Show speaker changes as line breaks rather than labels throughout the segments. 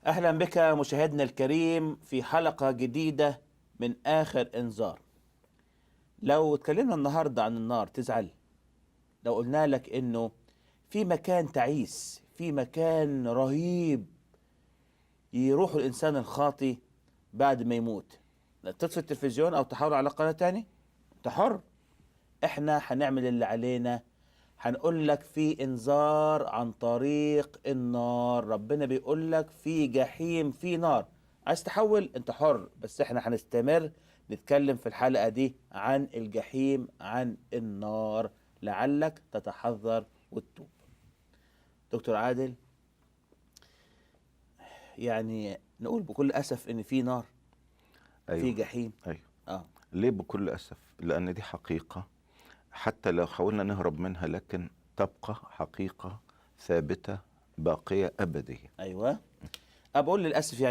أهلا بك مشاهدنا الكريم في حلقة جديدة من آخر إنذار. لو اتكلمنا النهاردة عن النار تزعل؟ لو قلنا لك إنه في مكان تعيس، في مكان رهيب يروح الإنسان الخاطي بعد ما يموت، تطفي التلفزيون أو تحول على قناة تاني؟ أنت حر. إحنا هنعمل اللي علينا، هنقول لك في انذار عن طريق النار. ربنا بيقول لك في جحيم، في نار. عايز تحول انت حر، بس احنا هنستمر نتكلم في الحلقة دي عن الجحيم، عن النار، لعلك تتحذر وتتوب. دكتور عادل، يعني نقول بكل أسف إن في نار، في
ايوه،
جحيم.
ايوه.
آه.
ليه بكل اسف؟ لان دي حقيقه، حتى لو حاولنا نهرب منها لكن تبقى حقيقه ثابته باقيه ابديه.
أيوة. أقول للأسف،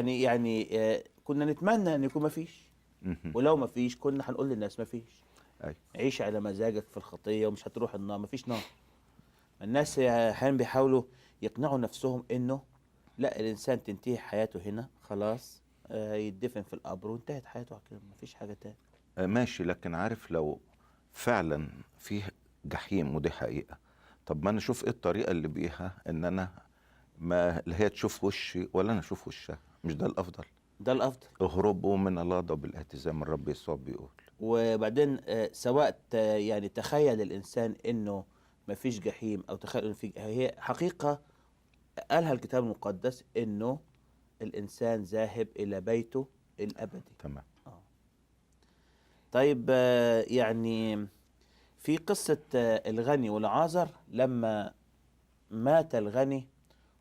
كنا نتمنى أن يكون مفيش،
مهم.
ولو مفيش كنا هنقول للناس مفيش.
ايوه.
عيش على مزاجك في الخطية ومش هتروح النار، مفيش نار. الناس أحيانا بيحاولوا يقنعوا نفسهم إنه لا، الإنسان تنتهي حياته هنا خلاص، يدفن في القبر وانتهت حياته على كده، مفيش حاجة تاني.
ماشي، لكن عارف لو فعلا فيه جحيم ودي حقيقه، طب ما انا اشوف ايه الطريقه اللي بيها ان انا ما لا هي تشوف وشي ولا انا اشوف وشها؟ مش ده الافضل؟
ده الأفضل.
اهربوا من الغضب الاهتزام، الرب يسوع بيقول.
وبعدين سواء يعني تخيل الإنسان إنه مفيش جحيم، أو تخيل إنه في، هي حقيقة قالها الكتاب المقدس إنه الإنسان ذاهب إلى بيته الأبدي.
تمام.
آه. طيب، يعني في قصة الغني والعازر، لما مات الغني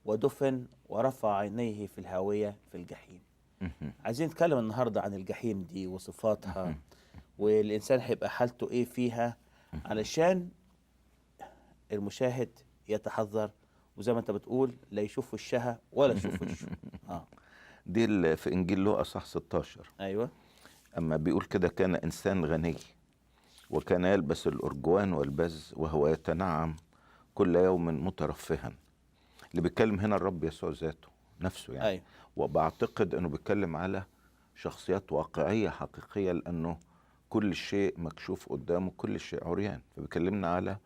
ودفن ورفع عينيه في الهاوية في الجحيم.
مهم.
عايزين نتكلم النهاردة عن الجحيم دي وصفاتها،
مهم.
والإنسان هيبقى حالته إيه فيها، علشان المشاهد يتحذر، وزي ما أنت بتقول لا يشوف وشها ولا يشوف وشه. آه.
دي في انجيل لوقا صح 16.
أيوة.
أما بيقول كده: كان إنسان غني وكان يلبس الأرجوان والبز وهو يتنعم كل يوم مترفها. اللي بيتكلم هنا الرب يسوع ذاته نفسه يعني.
أيوة.
وبعتقد أنه بيتكلم على شخصيات واقعية حقيقية، لأنه كل شيء مكشوف قدامه، كل شيء عريان، فبيكلمنا على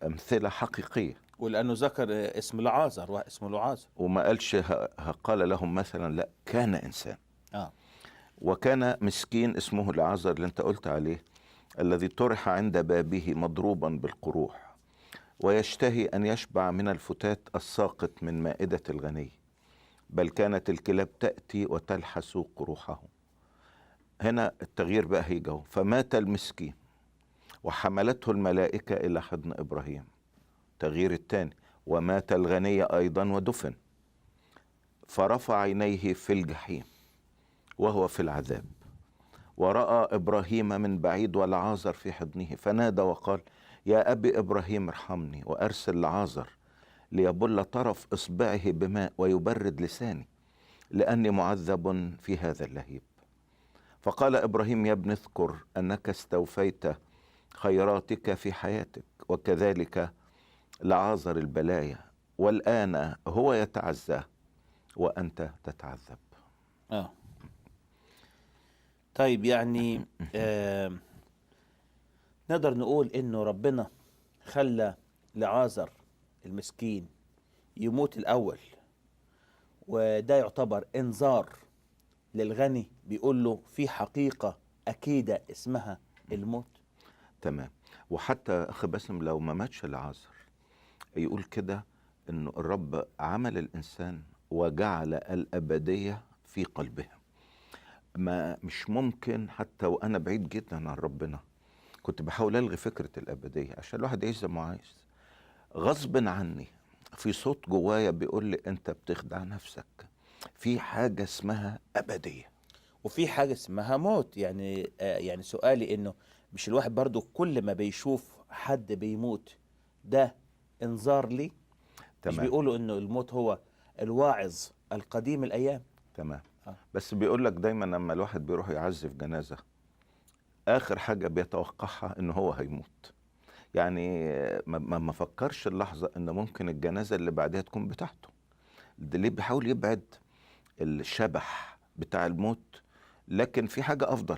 أمثلة حقيقية.
ولأنه ذكر اسم العازر واسمه العازر.
وما قالش قال لهم مثلا، لا، كان إنسان.
آه.
وكان مسكين اسمه العازر اللي انت قلت عليه، الذي طرح عند بابه مضروبا بالقروح، ويشتهي أن يشبع من الفتات الساقط من مائدة الغني، بل كانت الكلاب تأتي وتلحس قروحه. هنا التغيير بقى هيجه: فمات المسكين وحملته الملائكة إلى حضن إبراهيم. تغيير الثاني: ومات الغني أيضا ودفن، فرفع عينيه في الجحيم وهو في العذاب، ورأى إبراهيم من بعيد والعازر في حضنه، فنادى وقال: يا أبي إبراهيم ارحمني وأرسل لعازر ليبل طرف إصبعه بماء ويبرد لساني، لأني معذب في هذا اللهيب. فقال إبراهيم: يا ابن، اذكر أنك استوفيت خيراتك في حياتك، وكذلك لعازر البلايا، والآن هو يتعزى وأنت تتعذب.
آه. طيب، يعني نقدر نقول إنه ربنا خلى لعازر المسكين يموت الأول، وده يعتبر إنذار للغني، بيقول له في حقيقة أكيدة اسمها الموت.
تمام. وحتى أخ باسم لو ما ماتش العازر، يقول كده انه الرب عمل الانسان وجعل الابديه في قلبه. ما مش ممكن، حتى وانا بعيد جدا عن ربنا كنت بحاول الغي فكره الابديه عشان الواحد يعيش زي ما عايز. غصب عني في صوت جوايا بيقول لي: انت بتخدع نفسك، في حاجه اسمها ابديه.
وفي حاجة اسمها موت. يعني سؤالي إنه مش الواحد برضو كل ما بيشوف حد بيموت ده إنذار لي؟ مش
تمام.
بيقولوا إنه الموت هو الواعظ القديم الأيام؟
تمام.
آه.
بس بيقول لك دايما لما الواحد بيروح يعزف جنازه، اخر حاجه بيتوقعها ان هو هيموت. يعني ما فكرش اللحظة ان ممكن الجنازة اللي بعدها تكون بتاعته. ده ليه بيحاول يبعد الشبح بتاع الموت، لكن في حاجة أفضل.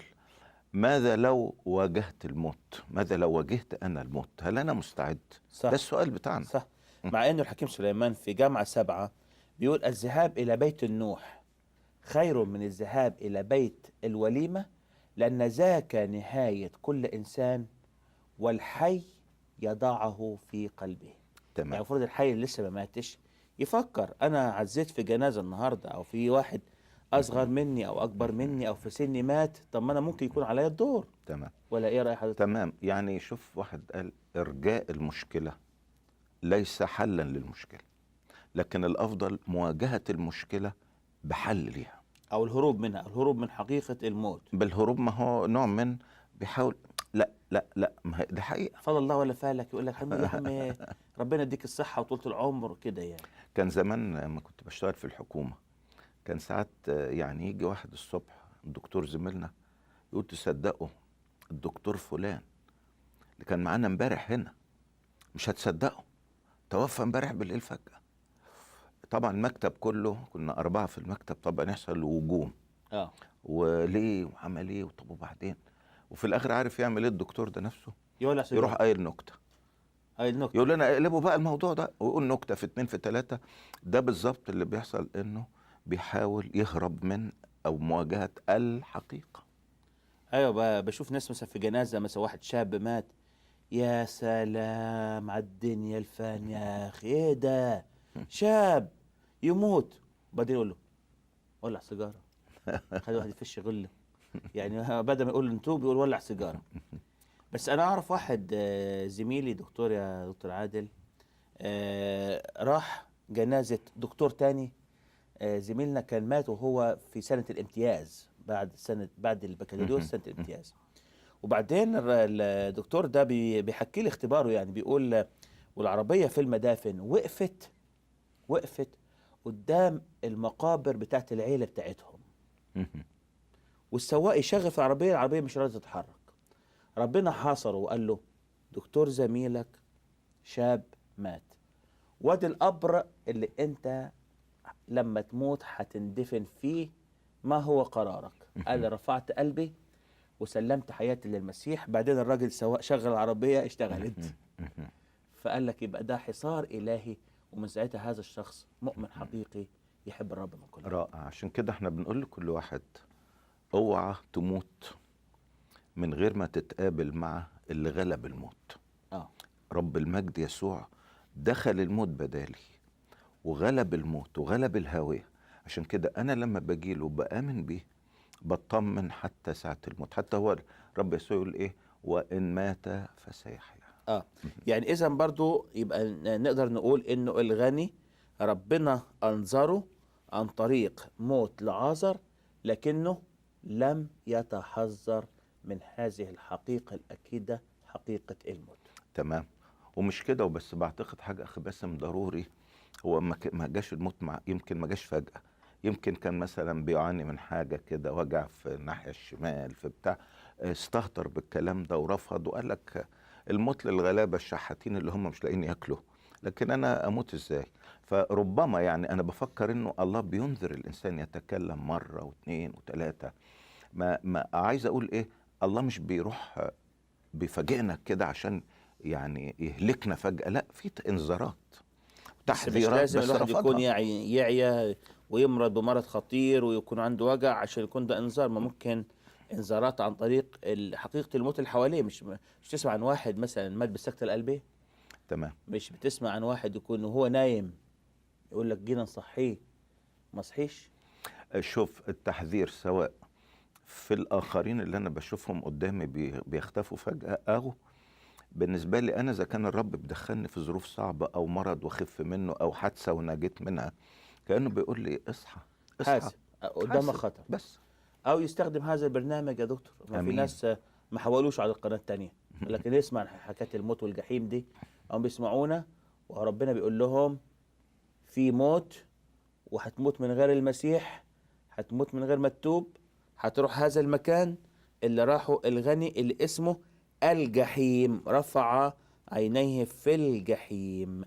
ماذا لو واجهت الموت؟ ماذا لو واجهت أنا الموت؟ هل أنا مستعد؟ ده
صح.
السؤال بتاعنا.
صح. مع انه الحكيم سليمان في جامعة 7 بيقول الذهاب الى بيت النوح خير من الذهاب الى بيت الوليمة، لان ذاك نهاية كل انسان والحي يضعه في قلبه. يعني
تمام.
المفروض الحي اللي لسه ما ماتش يفكر انا عزيت في جنازة النهاردة، او في واحد اصغر مني او اكبر مني او في سني مات، طب ما انا ممكن يكون عليا الدور.
تمام.
ولا ايه رأي حضرتك؟
تمام. يعني شوف، واحد قال إرجاء المشكلة ليس حلا للمشكلة، لكن الأفضل مواجهة المشكلة بحل ليها.
او الهروب منها، الهروب من حقيقة الموت.
بالهروب، ما هو نوع من بيحاول. لا لا لا، ما هي دي حقيقة.
فضل الله ولا فالك، يقول لك يا عم ربنا يديك الصحة وطولة العمر كده يعني.
كان زمان لما كنت بشتغل في الحكومة، كان ساعات يعني يجي واحد الصبح، الدكتور زميلنا، يقول تصدقوا الدكتور فلان اللي كان معانا امبارح هنا، مش هتصدقوا، توفى امبارح بالليل فجأة. طبعا المكتب كله، كنا 4 في المكتب، طبعا يحصل وجوم.
اه
وليه وعمل ايه وطب وبعدين، وفي الاخر عارف يعمل ايه الدكتور ده نفسه؟
يولع
يروح
سيجارة.
قايل نكته،
هاي النكتة.
يقول لنا اقلبوا بقى الموضوع ده، ويقول نكته في 2 في 3. ده بالظبط اللي بيحصل، انه بيحاول يهرب من او مواجهه الحقيقه.
ايوه بشوف ناس مثلا في جنازة، مثلا واحد شاب مات، يا سلام على الدنيا الفان يا اخي، ايه ده شاب يموت، وبعدين يقول له ولع سيجارة، خلي واحد يفش غله. يعني بدل ما يقول انتوب بيقول ولع سيجارة. بس انا اعرف واحد زميلي دكتور، يا دكتور عادل، راح جنازة دكتور تاني. زميلنا كان مات وهو في سنة الامتياز، بعد البكالوريوس سنة الامتياز. وبعدين الدكتور ده بيحكي لي اختباره، يعني بيقول والعربية في المدافن وقفت قدام المقابر بتاعت العيلة بتاعتهم، والسواق يشغل في العربية مش راضية تتحرك. ربنا حاصره وقال له دكتور زميلك شاب مات، وادي القبر اللي انت لما تموت هتندفن فيه، ما هو قرارك؟ قال رفعت قلبي وسلمت حياتي للمسيح. بعدين الراجل سواء شغل العربية اشتغلت. فقال لك يبقى ده حصار إلهي، ومن ساعتها هذا الشخص مؤمن حقيقي يحب الرب من كل قلبه.
رائع. عشان كده احنا بنقول لكل واحد اوعى تموت من غير ما تتقابل مع اللي غلب الموت. رب المجد يسوع دخل الموت بدالي وغلب الموت وغلب الهاوية. عشان كده انا لما بجيله بآمن بيه، بطمن حتى ساعة الموت. حتى هو رب يسوع يقول ايه؟ وإن مات فسيحيا.
يعني إذا برضو يبقى نقدر نقول إنه الغني ربنا أنظره عن طريق موت لعازر، لكنه لم يتحذر من هذه الحقيقة الأكيدة، حقيقة الموت.
تمام. ومش كده وبس، بعتقد حاجة أخي باسم ضروري. هو ما جاش الموت يمكن ما جاش فجأة، يمكن كان مثلا بيعاني من حاجة كده، وجع في الناحية الشمال في بتاع، استهتر بالكلام ده ورفض وقال لك الموت للغلابة الشحاتين اللي هم مش لاقيين ياكلوا، لكن أنا أموت إزاي؟ فربما يعني أنا بفكر إنه الله بينذر الإنسان يتكلم مرة واثنين وثلاثة. ما عايز أقول إيه؟ الله مش بيروح بيفاجئنا كده عشان يعني يهلكنا فجأة، لا، في انذارات
بس مش
تحذيرات،
لازم
بس
الواحد يكون
رفضها.
يعيا ويمرض بمرض خطير ويكون عنده وجع عشان يكون ده انذار. ما ممكن انذارات عن طريق حقيقة الموت اللي حواليه. مش تسمع عن واحد مثلا مات بالسكتة القلبية؟
تمام.
مش بتسمع عن واحد يكون وهو نايم يقول لك جينا نصحيه ما صحيش؟
شوف التحذير سواء في الآخرين اللي أنا بشوفهم قدامي بيختفوا فجأة، أو بالنسبة لي أنا إذا كان الرب بدخلني في ظروف صعبة أو مرض وخف منه أو حادثة ونجيت منها، كأنه بيقول لي اصحى اصحى،
حاسب قدامك
حاسب
خطر.
بس.
او يستخدم هذا البرنامج يا دكتور. ما في
أمين.
ناس ما حولوش على القناة التانية، لكن يسمع حكاية الموت والجحيم دي، هم بيسمعونا وربنا بيقول لهم في موت، وهتموت من غير المسيح، هتموت من غير ما تتوب، هتروح هذا المكان اللي راحه الغني اللي اسمه الجحيم، رفع عينيه في الجحيم.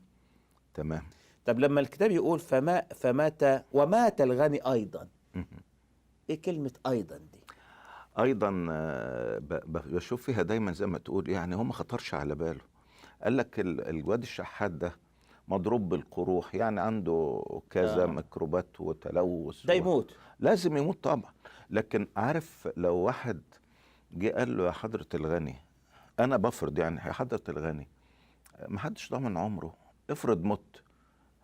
تمام.
طب لما الكتاب يقول فمات ومات الغني أيضا، إيه كلمة أيضا دي؟
ايضا بشوف فيها دايما زي ما تقول يعني هو ما خطرش على باله. قال لك الواد الشحات ده مضروب بالقروح، يعني عنده كذا ميكروبات وتلوث
ده يموت.
لازم يموت طبعا. لكن عارف لو واحد جه قال له يا حضرة الغني، انا بفرض يعني يا حضرة الغني ما حدش ضامن عمره، افرض مت،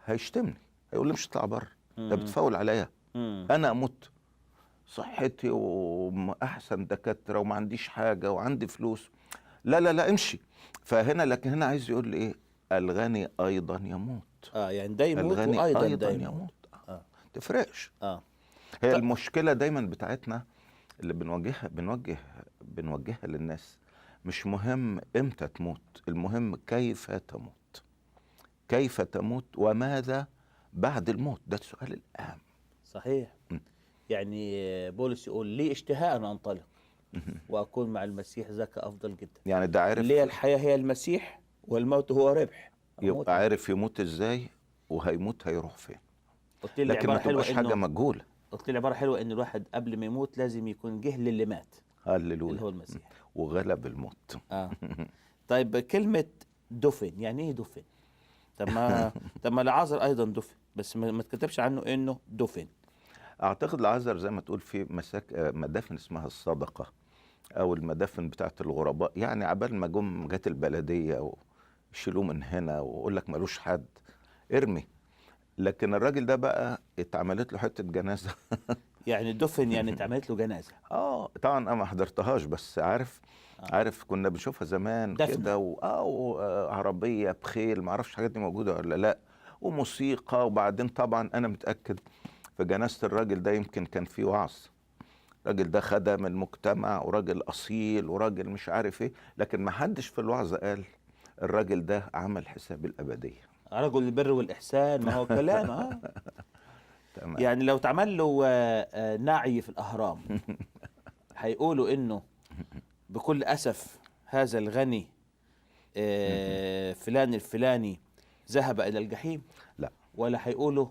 هيشتمني، هيقول لي مش هطلع بره، ده
مم.
بتفاول عليا،
مم.
انا اموت صحتي واحسن دكاتره وما عنديش حاجه وعندي فلوس، لا لا لا امشي. فهنا لكن هنا عايز يقول لي ايه؟ الغني ايضا يموت.
يعني ده يموت
الغني
وأيضا
ايضا
ده يموت.
يموت.
آه.
تفرقش.
آه.
هي
ط-
المشكله دايما بتاعتنا اللي بنوجهها للناس، مش مهم امتى تموت، المهم كيف تموت. كيف تموت وماذا بعد الموت، ده السؤال الاهم.
صحيح.
م.
يعني بولس يقول لي اشتهاء أن أنطلق وأكون مع المسيح، ذاك أفضل جدا.
يعني ده
ليه
عارف
الحياة هي المسيح والموت هو ربح. أموت
يبقى
يعني.
عارف يموت ازاي وهيموت هيروح فين،
قلت لي
لكن ما
عبارة حلوة
تبقاش حاجه
إنه
مجهوله.
قلت لي عبارة حلوة إن الواحد قبل ما يموت لازم يكون جه للي مات، اللي
هللويا.
هو المسيح.
وغلب الموت.
آه. طيب كلمة دفن، يعني إيه دفن؟ طب ما لعازر أيضا دفن، بس ما اتكتبش عنه إنه دفن.
اعتقد العذر زي ما تقول في مدافن اسمها الصدقه، او المدافن بتاعت الغرباء، يعني عبال ما جت البلديه ويشيلوه من هنا ويقول لك ملوش حد ارمي. لكن الراجل ده بقى اتعملت له حته جنازه.
يعني دفن يعني اتعملت له جنازة.
طبعا انا ما حضرتهاش، بس عارف،
آه.
عارف كنا بنشوفها زمان
دفنة.
كده عربيه بخيل، ما اعرفش الحاجات دي موجوده ولا لا، وموسيقى. وبعدين طبعا انا متاكد في جنازه الراجل ده يمكن كان في وعظ، الراجل ده خدم المجتمع وراجل اصيل وراجل مش عارف ايه، لكن ما حدش في الوعظ قال الراجل ده عمل حساب الابديه.
رجل البر والإحسان، ما هو كلام.
تمام.
يعني لو اتعمل له نعي في الأهرام هيقولوا إنه بكل أسف هذا الغني فلان الفلاني ذهب إلى الجحيم؟
لا،
ولا هيقولوا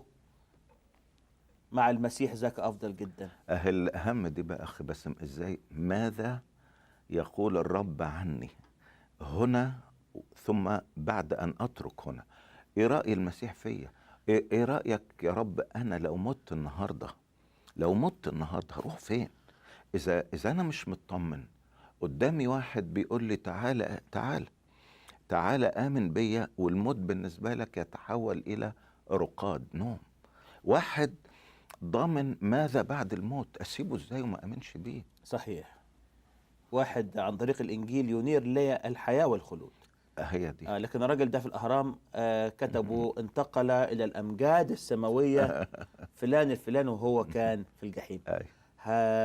مع المسيح ذاك أفضل جدا؟
الأهم دي بقى أخي باسم، إزاي ماذا يقول الرب عني هنا ثم بعد أن أترك هنا؟ إيه رأي المسيح فيا؟ إيه رأيك يا رب أنا لو مت النهاردة، لو مت النهاردة هروح فين؟ إذا أنا مش مطمن، قدامي واحد بيقول لي تعالى تعالى تعالى آمن بيا، والموت بالنسبة لك يتحول إلى رقاد نوم. واحد ضامن ماذا بعد الموت، أسيبه إزاي وما أمنش بيه؟
صحيح. واحد عن طريق الإنجيل ينير لي الحياة والخلود.
هي دي.
لكن الراجل ده في الأهرام كتبوا انتقل إلى الأمجاد السماوية فلان الفلاني وهو كان في الجحيم.
أي.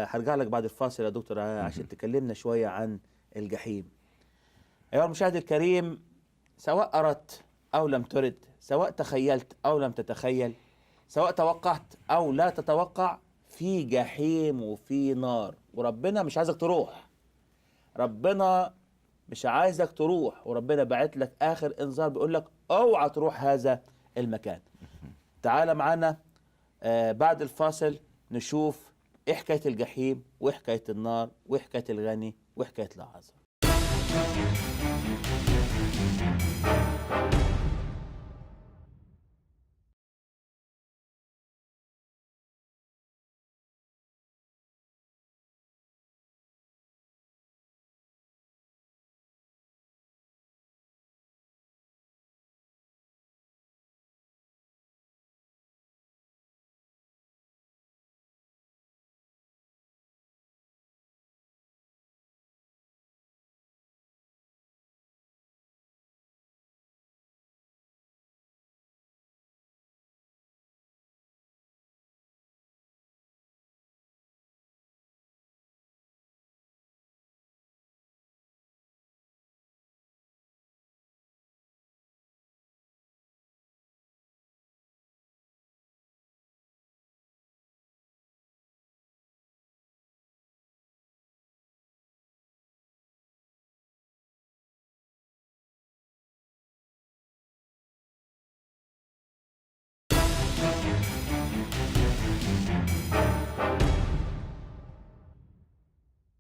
هرجع لك بعد الفاصل يا دكتور عشان تكلمنا شوية عن الجحيم. أيها المشاهد الكريم، سواء أردت أو لم ترد، سواء تخيلت أو لم تتخيل، سواء توقعت أو لا تتوقع، في جحيم وفي نار، وربنا مش عايزك تروح. ربنا مش عايزك تروح، وربنا بعت لك آخر إنذار بيقول لك اوعى تروح هذا المكان. تعال معنا بعد الفاصل نشوف إيه حكاية الجحيم وإيه حكاية النار وإيه حكاية الغني وإيه حكاية العازر.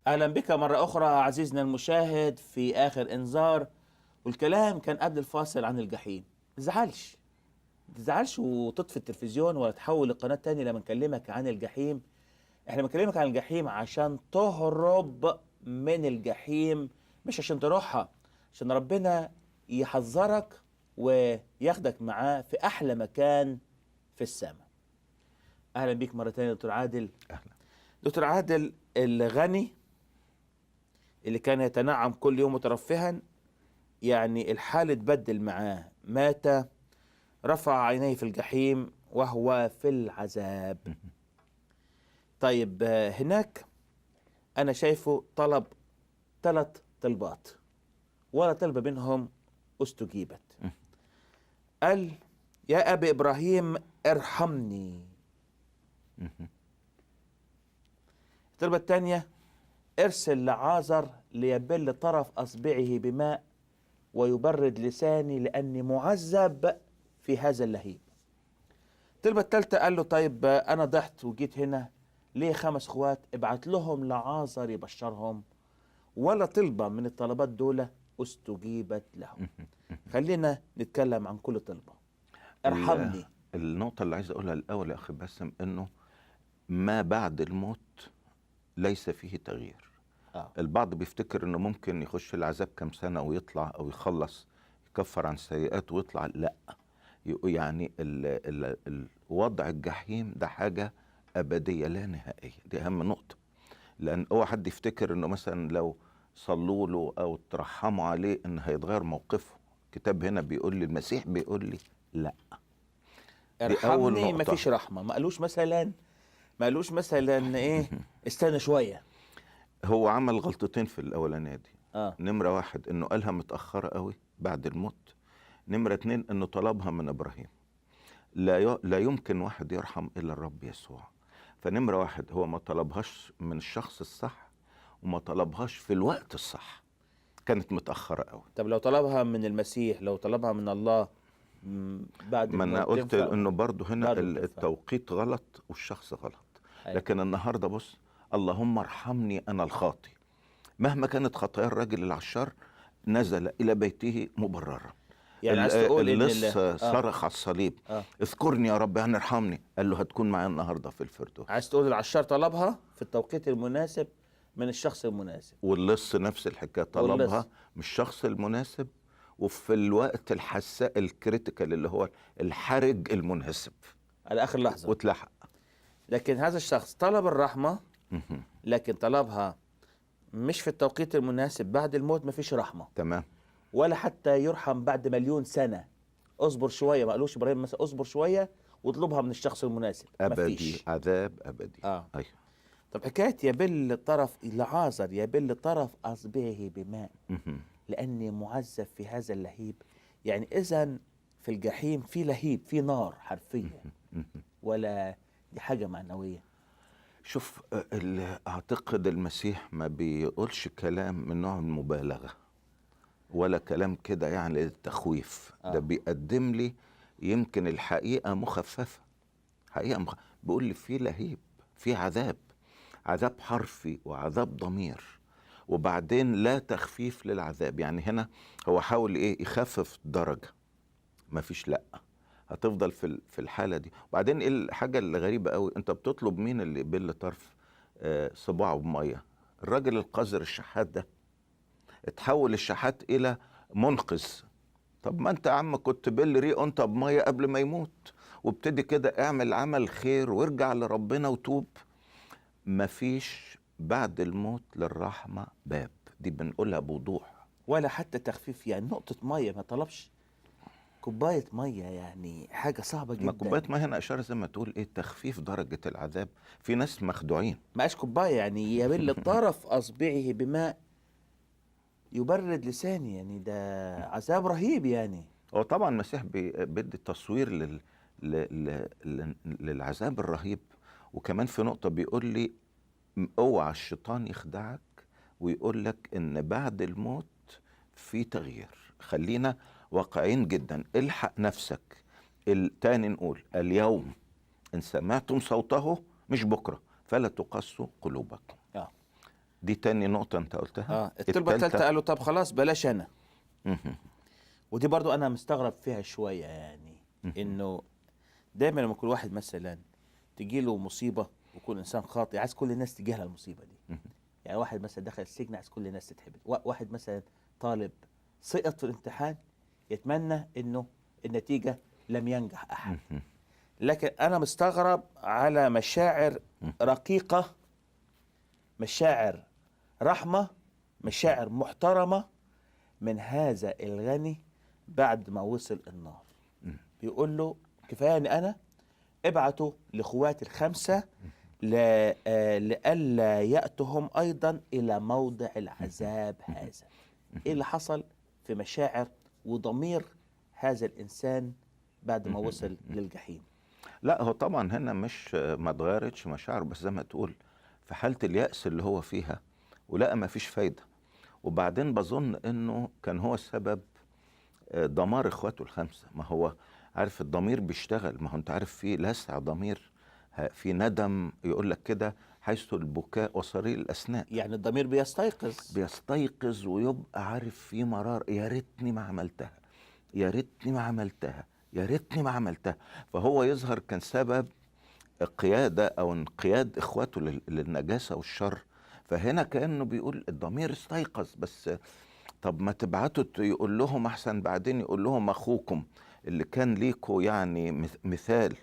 أهلا بك مرة أخرى عزيزنا المشاهد في آخر إنذار. والكلام كان قبل الفاصل عن الجحيم. ما تزعلش وتطفي التلفزيون ولا تحول القناة تاني لما نكلمك عن الجحيم. احنا بنكلمك عن الجحيم عشان تهرب من الجحيم، مش عشان تروحها. عشان ربنا يحذرك وياخدك معاه في أحلى مكان في السماء. أهلا بيك مرة تانية دكتور عادل.
أهلا.
دكتور عادل، الغني اللي كان يتنعم كل يوم مترفها، يعني الحال اتبدل معاه، مات رفع عينيه في الجحيم وهو في العذاب. طيب هناك أنا شايفه طلب 3 طلبات ولا طلبة منهم استجيبت. قال يا أبي إبراهيم ارحمني. الطلبة الثانية ارسل لعازر ليبل طرف أصبعه بماء ويبرد لساني لأني معذب في هذا اللهيب. الطلبة الثالثة قال له طيب أنا ضحت وجيت هنا، ليه 5 اخوات؟ ابعت لهم لعازر يبشرهم. ولا طلبة من الطلبات دول استجيبت لهم. خلينا نتكلم عن كل طلبة. ارحمني.
النقطة اللي عايز أقولها الأول يا أخي باسم، إنه ما بعد الموت ليس فيه تغيير. البعض بيفتكر إنه ممكن يخش العذاب كم سنة ويطلع، أو يخلص يكفر عن سيئاته ويطلع. لا، يعني وضع الجحيم ده حاجة أبدية لا نهائية. دي أهم نقطة، لأن هو حد يفتكر إنه مثلا لو صلوا له أو ترحموا عليه إن هيتغير موقفه. الكتاب هنا بيقول لي، المسيح بيقول لي لا.
ارحمني، مفيش رحمة. ما قالوش مثلا ايه استنى شوية.
هو عمل غلطتين في الأولانية دي. نمرة 1 إنه قالها متأخرة قوي بعد الموت. نمرة 2 إنه طلبها من إبراهيم. لا يمكن واحد يرحم إلا الرب يسوع. فنمرة 1 هو ما طلبهاش من الشخص الصح، وما طلبهاش في الوقت الصح، كانت متأخرة قوي.
طب لو طلبها من المسيح، لو طلبها من الله بعد
ما أنا قلت إنه برضو هنا التوقيت غلط والشخص غلط. لكن النهاردة بص، اللهم ارحمني أنا الخاطي. مهما كانت خطايا الرجل العشار نزل إلى بيته مبررا.
يعني عايز تقول
اللص صرخ على الصليب اذكرني يا رب، يعني ارحمني. قال له هتكون معايا النهارده في الفردوس.
عايز تقول العشار طلبها في التوقيت المناسب من الشخص المناسب،
واللص نفس الحكايه طلبها من الشخص المناسب وفي الوقت الحساء الكريتيكال اللي هو الحرج المناسب
على اخر لحظه
واتلحق.
لكن هذا الشخص طلب الرحمه، لكن طلبها مش في التوقيت المناسب. بعد الموت مفيش رحمه.
تمام.
ولا حتى يرحم بعد 1,000,000 سنه. اصبر شويه، ما قالوش ابراهيم مثلا اصبر شويه واطلبها من الشخص المناسب.
ابدي،
مفيش.
عذاب ابدي.
ايوه. طب حكايه يبل طرف لعازر، يبل طرف اصبعه بماء لاني معذب في هذا اللهيب. يعني اذا في الجحيم في لهيب، في نار حرفيا، ولا دي حاجه معنويه؟
شوف، اعتقد المسيح ما بيقولش كلام من نوع المبالغه ولا كلام كده يعني للتخويف. ده بيقدم لي يمكن الحقيقة مخففة. بيقول لي في لهيب، في عذاب حرفي وعذاب ضمير، وبعدين لا تخفيف للعذاب. يعني هنا هو حاول ايه يخفف درجة، مفيش، لا هتفضل في الحالة دي. وبعدين ايه الحاجة اللي غريبة قوي، انت بتطلب مين اللي يبل طرف صباعه بمية؟ الراجل القذر الشحات ده اتحول الشحات الى منقذ. طب ما انت يا عم كنت بل ريق انت بميه قبل ما يموت، وابتدي كده اعمل عمل خير وارجع لربنا وتوب. مفيش بعد الموت للرحمه باب، دي بنقولها بوضوح.
ولا حتى تخفيف، يعني نقطه ميه ما طلبش، كوبايه ميه، يعني حاجه صعبه جدا.
ما كوبايه ميه هنا اشاره زي ما تقول ايه، تخفيف درجه العذاب. في ناس مخدوعين.
ما قاش كوبايه، يعني يبل طرف اصبعه بماء يبرد لساني، يعني ده عذاب رهيب. يعني
هو طبعا المسيح بيدي تصوير للعذاب الرهيب. وكمان في نقطة بيقول لي اوعى الشيطان يخدعك ويقول لك ان بعد الموت في تغيير. خلينا واقعين جدا، الحق نفسك. التاني نقول اليوم ان سمعتم صوته، مش بكرة، فلا تقسوا قلوبكم. دي تاني نقطة انت قلتها.
الطلبة الثالثة قالوا طب خلاص بلاش أنا.
مهم.
ودي برضو أنا مستغرب فيها شوية، يعني إنه دايما لما كل واحد مثلا تجيله مصيبة ويكون إنسان خاطئ عايز كل الناس تجاهل المصيبة دي. يعني واحد مثلا دخل السجن عايز كل الناس تتحبط، واحد مثلا طالب سقط في الامتحان يتمنى إنه النتيجة لم ينجح أحد. لكن أنا مستغرب على مشاعر رقيقة، مشاعر رحمة، مشاعر محترمة من هذا الغني بعد ما وصل النار. بيقول له كفاية أنا ابعتوا لأخواتي الخمسة لئلا يأتهم أيضا إلى موضع العذاب هذا. إيه اللي حصل في مشاعر وضمير هذا الإنسان بعد ما وصل للجحيم؟
لا هو طبعا هنا مش ما اتغيرتش مشاعره، بس زي ما تقول في حالة اليأس اللي هو فيها ولقى ما فيش فايدة. وبعدين بظن انه كان هو السبب دمار اخواته الخمسة. ما هو عارف الضمير بيشتغل، ما هو انت عارف في لسع ضمير، في ندم يقول لك كده حيث البكاء وصرير الأسنان.
يعني الضمير
بيستيقظ ويبقى عارف في مرار، يا ريتني ما عملتها، يا ريتني ما عملتها، يا ريتني ما عملتها. فهو يظهر كان سبب قيادة أو انقياد إخواته للنجاسة والشر. فهنا كأنه بيقول الضمير استيقظ، بس طب ما تبعتوا يقول لهم أحسن، بعدين يقول لهم أخوكم اللي كان ليكوا يعني مثال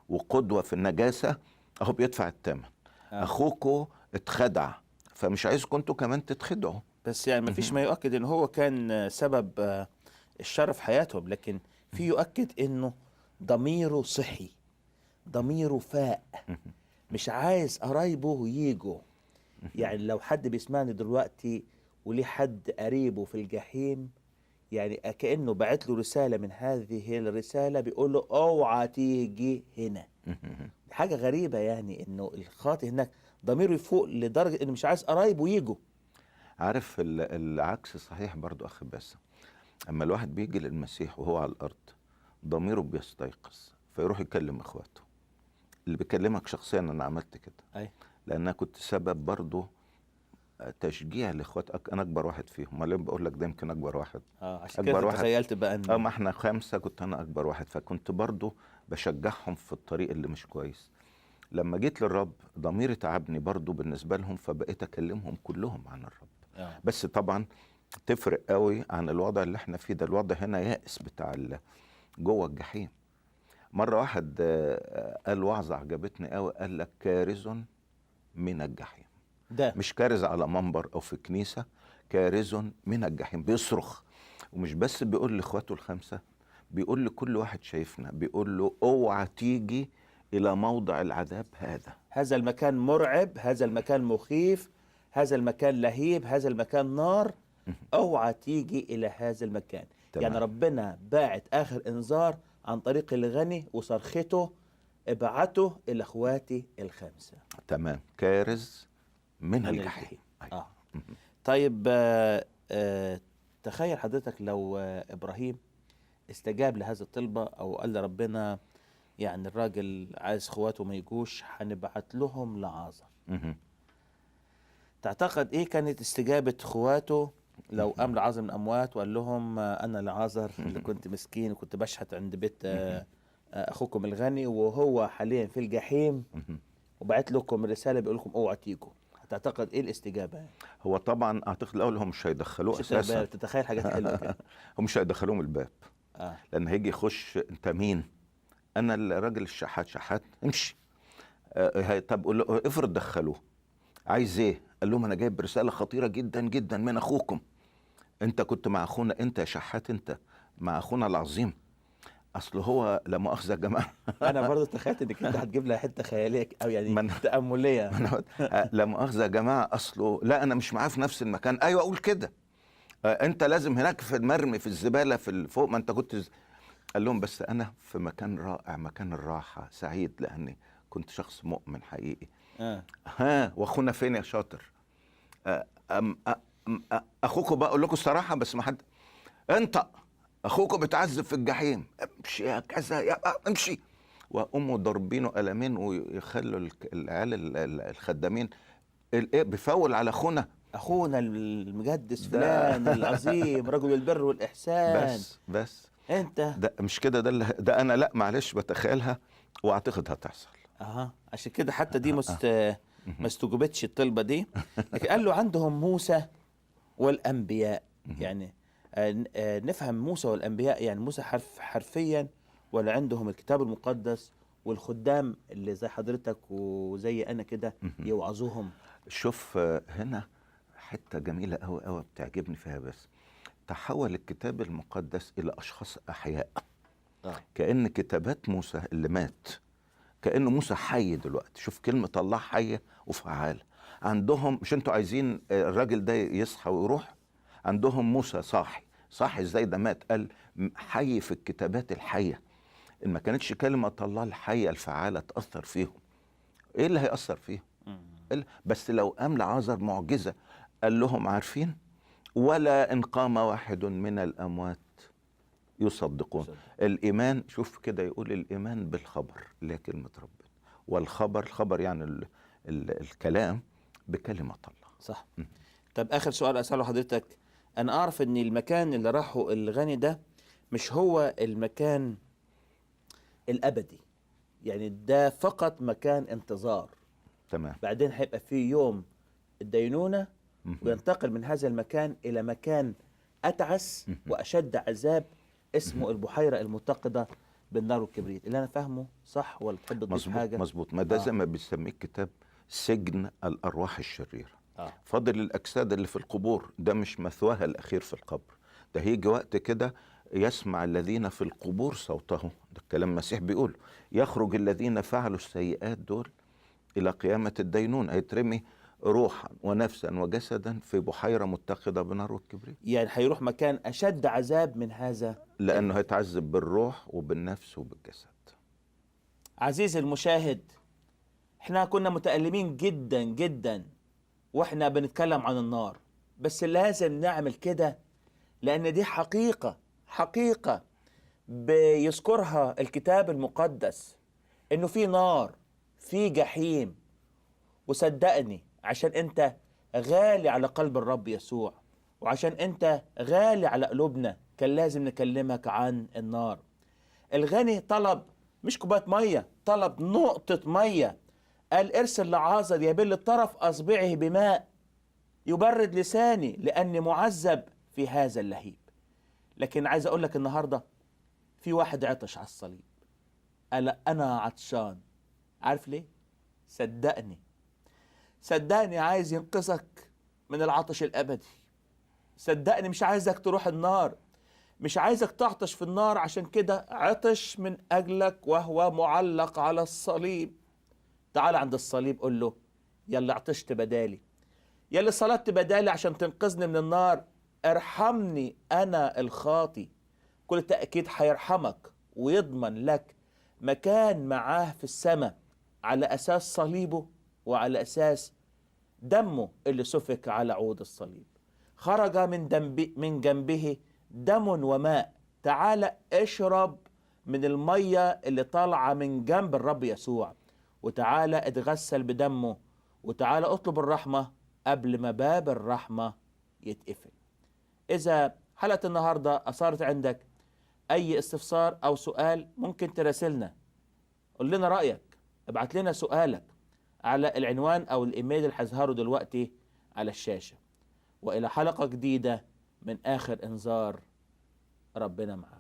وقدوة في النجاسة أهو بيدفع الثمن. أخوكوا اتخدع، فمش عايزكم انتوا كمان تتخدعوا.
بس يعني ما فيش ما يؤكد ان هو كان سبب الشر في حياتهم، لكن في يؤكد انه ضميره صحي، ضميره فاق، مش عايز قرايبه ييجوا. يعني لو حد بيسمعني دلوقتي وليه حد قريبه في الجحيم، يعني كأنه بعت له رسالة من هذه الرسالة بيقول له اوعى تيجي هنا. حاجة غريبة يعني انه الخاطئ هناك ضميره يفوق لدرجة انه مش عايز قرايبه ييجوا.
عارف العكس صحيح برضو أخي باسم. أما الواحد بيجي للمسيح وهو على الأرض ضميره بيستيقظ فيروح يكلم إخواته. اللي بيكلمك شخصيا أنا عملت كده، لأن أنا كنت سبب برضو تشجيع لإخواتك. أنا أكبر واحد فيهم، ما ليه بقول لك ده يمكن أكبر واحد.
عشان كده تخيلت بقى إن
ما إحنا خمسة كنت أنا أكبر واحد، فكنت برضو بشجعهم في الطريق اللي مش كويس. لما جيت للرب ضميري تعبني برضو بالنسبة لهم، فبقيت أكلمهم كلهم عن الرب. بس طبعا تفرق قوي عن الوضع اللي احنا فيه ده. الوضع هنا يائس بتاع جوه الجحيم. مرة واحد قال وعظة عجبتني قوي، قال لك كارز من الجحيم.
ده
مش كارز على منبر او في كنيسة، كارز من الجحيم. بيصرخ، ومش بس بيقول لاخواته الخمسة، بيقول لكل واحد شايفنا، بيقول له اوعى تيجي الى موضع العذاب
هذا المكان مرعب، هذا المكان مخيف، هذا المكان لهيب، هذا المكان نار، اوعى تيجي الى هذا المكان. تمام. يعني ربنا باعت اخر انذار عن طريق الغني وصرخته ابعته الى اخواتي الخمسة.
تمام، كارز من الجحيم.
طيب تخيل حضرتك لو ابراهيم استجاب لهذه الطلبة او قال لربنا يعني الراجل عايز اخواته ما يجوش، هنبعت لهم لعازر. تعتقد ايه كانت استجابة اخواته لو قام لعازر من الاموات وقال لهم انا لعازر اللي كنت مسكين وكنت بشحت عند بيت اخوكم الغني وهو حاليا في الجحيم وبعت لكم رسالة بيقول لكم اوعى تيجوا، تعتقد ايه الاستجابة؟
هو طبعا اعتقد الاول هم مش هيدخلوه اساسا.
تتخيل حاجات حلوة كده.
هم مش هيدخلوه من الباب. لان هيجي يخش انت مين؟ انا الراجل الشحات، شحات امشي. طب قول له افرض دخلوه عايز ايه؟ قال لهم انا جايب رساله خطيره جدا جدا من اخوكم. انت كنت مع اخونا، انت يا شحات انت مع اخونا العظيم. اصل هو لا مؤاخذه يا جماعه.
انا برضه تخيلت انك انت هتجيب لها حته خياليه او يعني تامليه.
لا مؤاخذه يا جماعه، اصله لا انا مش معاه في نفس المكان. ايوه اقول كده. انت لازم هناك في المرمي في الزباله في فوق ما انت كنت قال لهم بس انا في مكان رائع، مكان الراحه، سعيد لاني كنت شخص مؤمن حقيقي. واخونا فين يا شاطر؟ اخوكم بقى اقول لكم الصراحه بس ما حد انت اخوكم بتعذب في الجحيم، امشي يا كذا يا امشي. وامه ضربينه قلمين ويخلوا العيال الخدامين الايه بيفول على اخونا.
اخونا المقدس
ده
فلان العظيم رجل البر والاحسان.
بس
انت
ده مش كده، ده انا لا معلش بتخيلها واعتقد هتحصل.
اها، عشان كده حتى دي ما
مهم.
استجوبتش الطلبه دي. لكن قال له عندهم موسى والانبياء.
مهم.
يعني نفهم موسى والانبياء، يعني موسى حرفيا، ولا عندهم الكتاب المقدس والخدام اللي زي حضرتك وزي انا كده
مهم.
يوعظوهم.
شوف هنا حتة جميلة قوي قوي بتعجبني فيها. بس تحول الكتاب المقدس إلى أشخاص أحياء، كأن كتابات موسى اللي مات كأن موسى حي دلوقتي. شوف كلمة الله حية وفعالة. عندهم، مش انتوا عايزين الراجل ده يصحى ويروح؟ عندهم موسى صاحي. صاحي ازاي؟ ده مات. قال حي في الكتابات الحية. إن ما كانتش كلمة الله الحية الفعالة تأثر فيهم، ايه اللي هيأثر فيهم؟ بس لو قام لعازر معجزة قال لهم عارفين ولا إن قام واحد من الأموات يصدقون. الإيمان، شوف كده يقول الإيمان بالخبر، اللي هي كلمة ربنا، الخبر يعني الكلام بكلمة الله.
صح. طب آخر سؤال أسأله حضرتك. أنا أعرف إن المكان اللي راحه الغني ده مش هو المكان الأبدي، يعني ده فقط مكان انتظار.
تمام.
بعدين هيبقى فيه يوم الدينونة،
مهم.
وينتقل من هذا المكان إلى مكان أتعس
مهم.
وأشد عذاب اسمه
مهم.
البحيرة المتقدة بالنار والكبريت. اللي أنا فاهمه صح ولا تحب تضيف
مظبوط
حاجة؟
مظبوط. ما ده زي ما بيسميه الكتاب سجن الأرواح الشريرة. فاضل الأجساد اللي في القبور، ده مش مثواها الأخير في القبر. ده هيجي وقت كده يسمع الذين في القبور صوته، ده الكلام المسيح بيقول. يخرج الذين فعلوا السيئات دول إلى قيامة الدينون، هيترمي روحا ونفسا وجسدا في بحيرة متقدة بنار والكبريت.
يعني هيروح مكان أشد عذاب من هذا،
لأنه هيتعذب بالروح وبالنفس وبالجسد.
عزيزي المشاهد، احنا كنا متألمين جدا جدا واحنا بنتكلم عن النار، بس لازم نعمل كده لأن دي حقيقة بيذكرها الكتاب المقدس، إنه في نار، في جحيم. وصدقني عشان أنت غالي على قلب الرب يسوع، وعشان أنت غالي على قلوبنا، كان لازم نكلمك عن النار. الغني طلب مش كوباية مية، طلب نقطة مية. قال ارسل لعازر يبل طرف أصبعه بماء يبرد لساني لأني معذب في هذا اللهيب. لكن عايز أقول لك النهاردة في واحد عطش على الصليب، قال أنا عطشان. عارف ليه؟ صدقني عايز ينقذك من العطش الأبدي. صدقني مش عايزك تروح النار، مش عايزك تعطش في النار. عشان كده عطش من أجلك وهو معلق على الصليب. تعال عند الصليب قل له يلا عطشت بدالي، يلي صلبت بدالي عشان تنقذني من النار، ارحمني أنا الخاطي. كل تأكيد هيرحمك ويضمن لك مكان معاه في السماء على أساس صليبه وعلى أساس دمه اللي سفك على عود الصليب. خرج من جنبه دم وماء. تعال اشرب من المية اللي طالعة من جنب الرب يسوع، وتعال اتغسل بدمه، وتعال اطلب الرحمة قبل ما باب الرحمة يتقفل. إذا حلقة النهاردة أثارت عندك أي استفسار أو سؤال، ممكن تراسلنا، قول لنا رأيك، ابعت لنا سؤالك على العنوان أو الإيميل اللي هيظهروا دلوقتي على الشاشة. وإلى حلقة جديدة من آخر إنذار، ربنا معاك.